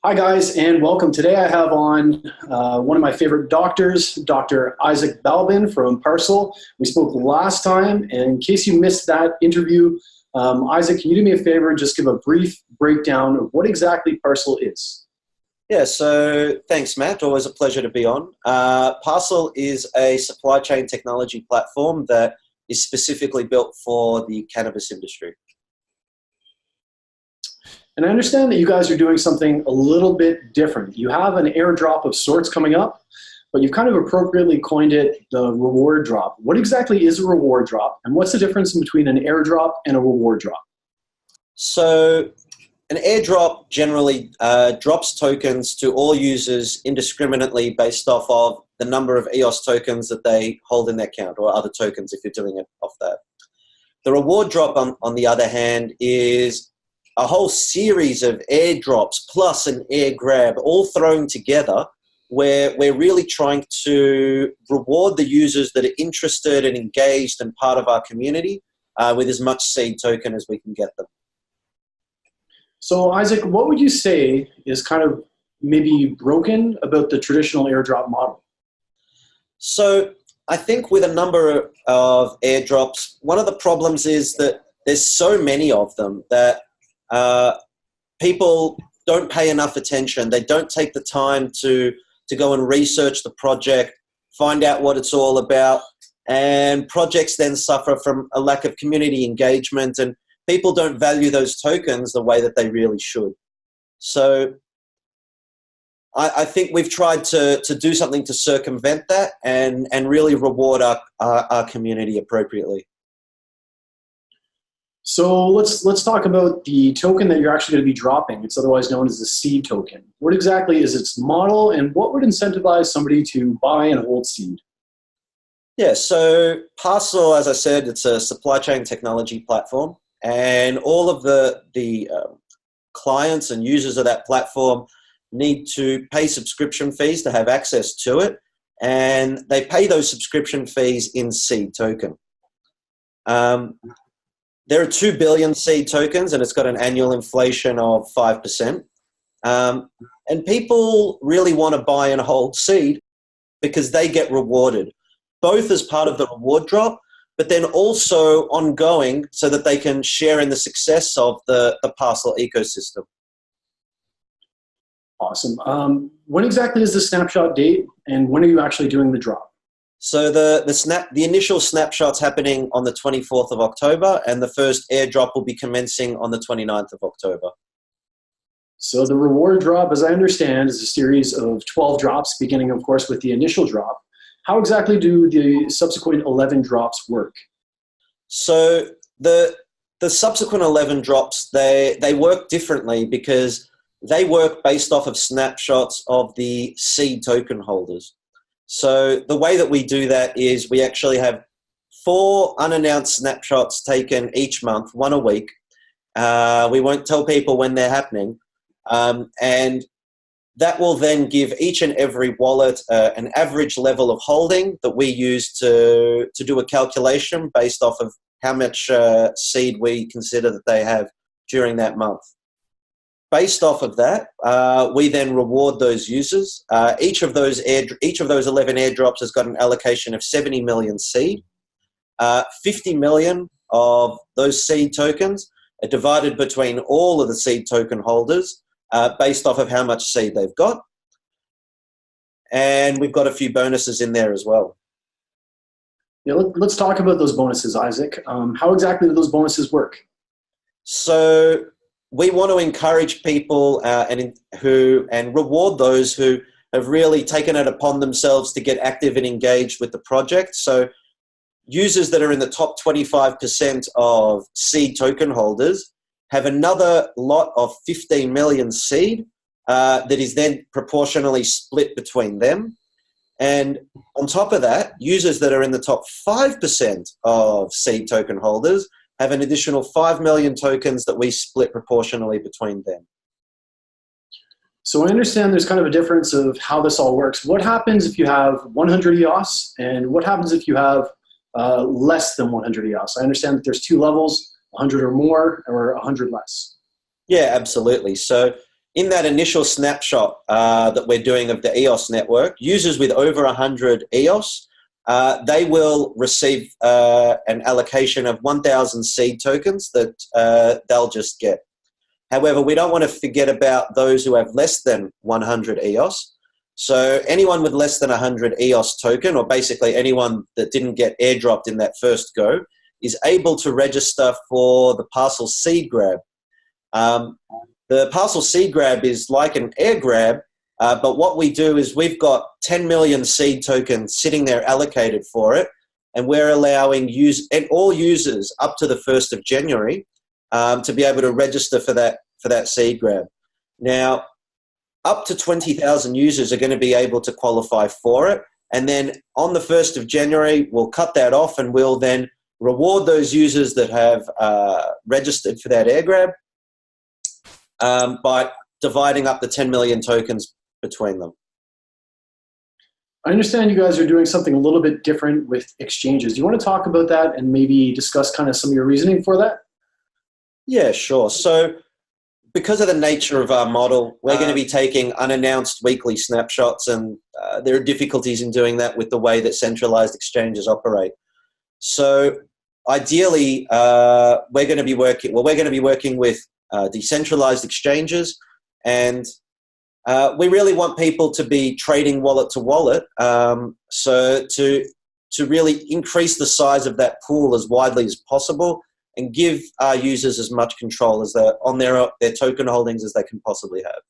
Hi, guys, and welcome. Today I have on one of my favorite doctors, Dr. Isaac Balbin from Parsl. We spoke last time, and in case you missed that interview, Isaac, can you do me a favor and just give a brief breakdown of what exactly Parsl is? Yeah, so thanks, Matt. Always a pleasure to be on. Parsl is a supply chain technology platform that is specifically built for the cannabis industry. And I understand that you guys are doing something a little bit different. You have an airdrop of sorts coming up, but you've kind of appropriately coined it the reward drop. What exactly is a reward drop, and what's the difference between an airdrop and a reward drop? So an airdrop generally drops tokens to all users indiscriminately based off of the number of EOS tokens that they hold in their account, or other tokens if you're doing it off that. The reward drop, on the other hand, is a whole series of airdrops plus an air grab all thrown together, where we're really trying to reward the users that are interested and engaged and part of our community with as much seed token as we can get them. So Isaac, what would you say is kind of maybe broken about the traditional airdrop model? So I think with a number of airdrops, one of the problems is that there's so many of them that people don't pay enough attention. They don't take the time to go and research the project, find out what it's all about, and projects then suffer from a lack of community engagement, and people don't value those tokens the way that they really should. So I think we've tried to do something to circumvent that and really reward our community appropriately. So let's talk about the token that you're actually going to be dropping. It's otherwise known as the seed token. What exactly is its model, and what would incentivize somebody to buy and hold seed? Yeah, so Parsl, as I said, it's a supply chain technology platform, and all of the clients and users of that platform need to pay subscription fees to have access to it, and they pay those subscription fees in seed token. There are 2 billion seed tokens, and it's got an annual inflation of 5%. And people really want to buy and hold seed because they get rewarded, both as part of the reward drop, but then also ongoing so that they can share in the success of the Parsl ecosystem. Awesome. When exactly is the snapshot date, and when are you actually doing the drop? So the initial snapshot's happening on the 24th of October, and the first airdrop will be commencing on the 29th of October. So the reward drop, as I understand, is a series of 12 drops, beginning, of course, with the initial drop. How exactly do the subsequent 11 drops work? So the subsequent 11 drops, they work differently because they work based off of snapshots of the seed token holders. So the way that we do that is we actually have 4 unannounced snapshots taken each month, 1 a week. We won't tell people when they're happening. And that will then give each and every wallet an average level of holding that we use to do a calculation based off of how much seed we consider that they have during that month. Based off of that, we then reward those users. Each of those 11 airdrops has got an allocation of 70 million seed. 50 million of those seed tokens are divided between all of the seed token holders based off of how much seed they've got. And we've got a few bonuses in there as well. Yeah, let's talk about those bonuses, Isaac. How exactly do those bonuses work? So we want to encourage people and reward those who have really taken it upon themselves to get active and engaged with the project. So users that are in the top 25% of seed token holders have another lot of 15 million seed that is then proportionally split between them. And on top of that, users that are in the top 5% of seed token holders have an additional 5 million tokens that we split proportionally between them. So I understand there's kind of a difference of how this all works. What happens if you have 100 EOS, and what happens if you have less than 100 EOS? I understand that there's 2 levels, 100 or more, or 100 less. Yeah, absolutely. So in that initial snapshot that we're doing of the EOS network, users with over 100 EOS, they will receive an allocation of 1,000 seed tokens that they'll just get. However, we don't want to forget about those who have less than 100 EOS. So anyone with less than 100 EOS token, or basically anyone that didn't get airdropped in that first go, is able to register for the Parsl seed grab. The Parsl seed grab is like an air grab, but what we do is we've got 10 million seed tokens sitting there allocated for it, and we're allowing all users up to the 1st of January to be able to register for that seed grab. Now, up to 20,000 users are going to be able to qualify for it, and then on the 1st of January, we'll cut that off and we'll then reward those users that have registered for that air grab by dividing up the 10 million tokens between them. I understand you guys are doing something a little bit different with exchanges. Do you want to talk about that and maybe discuss kind of some of your reasoning for that? Yeah, sure. So because of the nature of our model, we're going to be taking unannounced weekly snapshots, and there are difficulties in doing that with the way that centralized exchanges operate. So ideally, we're going to be working with decentralized exchanges, and we really want people to be trading wallet to wallet, so to really increase the size of that pool as widely as possible and give our users as much control as on their token holdings as they can possibly have.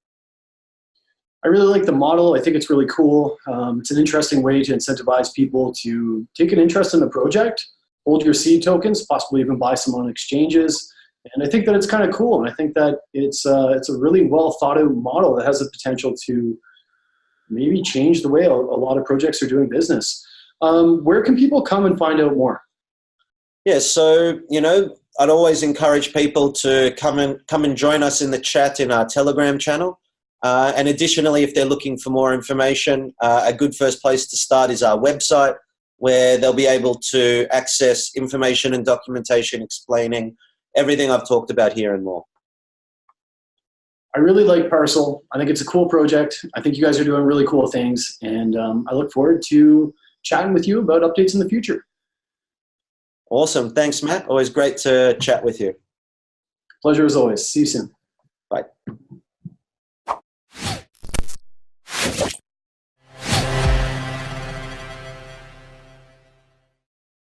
I really like the model. I think it's really cool. It's an interesting way to incentivize people to take an interest in the project, hold your seed tokens, possibly even buy some on exchanges. And I think that it's kind of cool. And I think that it's a really well thought out model that has the potential to maybe change the way a lot of projects are doing business. Where can people come and find out more? Yeah, so, I'd always encourage people to come and join us in the chat in our Telegram channel. And additionally, if they're looking for more information, a good first place to start is our website, where they'll be able to access information and documentation explaining everything I've talked about here and more. I really like Parsl. I think it's a cool project. I think you guys are doing really cool things, and I look forward to chatting with you about updates in the future. Awesome. Thanks, Matt. Always great to chat with you. Pleasure as always. See you soon.